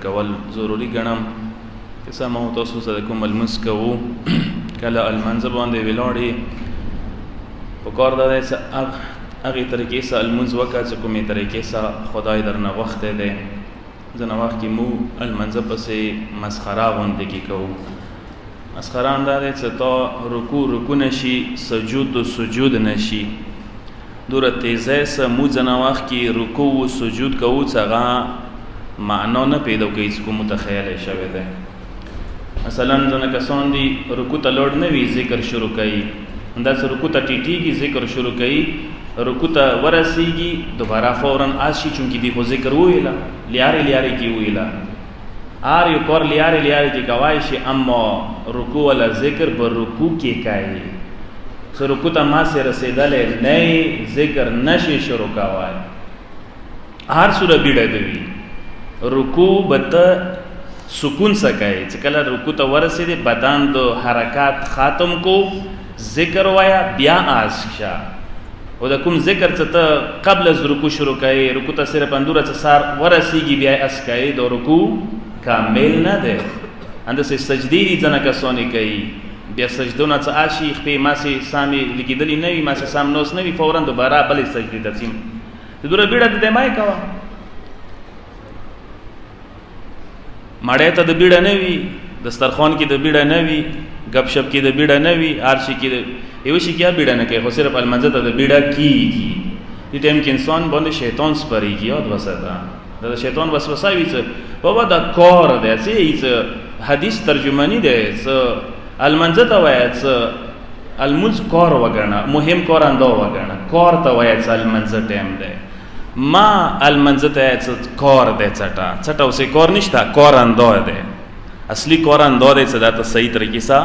کول ضروري ګڼم. که څه ما تاسو سره کوم لمونځ کوو کله لمانځه باندې ولاړ یې پکار دا دی چې هغې طریقې سره لمونځ وکړه چې کومې طریقې سره خدای درنه غوښتی دی. ځینې وخت کې موږ لمانځه پسې مسخره غوندې کې کوو. مسخره دا دی چې تا رکوع نه شي، سجود نه شي. دوره تیزی سره موږ ځینې وخت کې رکوع و سجود کوو چې هغه معنا نه پیدا کوي چې کومو ته خیالی شوی دی. مثلا ځینې کسان دي رکوع ته لاړ نه وي ذکر شروع کوي، همداسې رکوع ته ټیټېږي ذکر شروع کوي، رکوع ته ورسېږي دوباره فوراً آس شي چونکې دی خو ذکر وویله لیارې کې وویله هر یو کار لیارې کې کوای شي، اما رکوع والا ذکر په رکوع کې کوي. څه رکوع ته ماسې رسېدلی نه ذکر نشي شروع کوای. هر سوره بیړه دی وي رکوع به ته سکون سره کوي چې کله رکوع ته ورسېدې بدن د حرکات ختم کو ذکر وایا بیا آس شه. او د کوم ذکر چې ته قبل از رکوع شروع کوي رکوع ته صرف اندوره چې سار ورسېږي بیا اس کوي د رکوع کامل نه دی. همداسې سجدې دي ځینې کسان یې کوي، بیا سجدو نه څه آشي خپې ماسې سامې لګېدلي نه وي، ماسې سام نوس نه وي، فوراً دوباره بلې سجدې ته ځي. د دوره بیړه د دی مه یې کوه. مړی ته د بیړه نه وي، دسترخوان کې د بیړه نه وي، گپ شپ کې د بیړه نه وي، هر شي کې د یو شي کې بیړه نه کوي، خو صرف لمانځه ته د بیړه کېږي. دې ټایم کې انسان باندې شیطان سپرېږي. یاد وساته د شیطان وسوسه وي چې بابا دا کار دی څه حدیث ترجمانی دی څه لمانځه ته وایه څه لمونځ کار وګڼه، مهم کار اندا وګڼه، کار ته وایه چې لمانځه ټایم دی. ما لمانځه ته وایه چې کار دی څټه اوسې کار نشته، کار اندا دی. اصلي کار اندا دی چې دا ته صحیح طریقې سره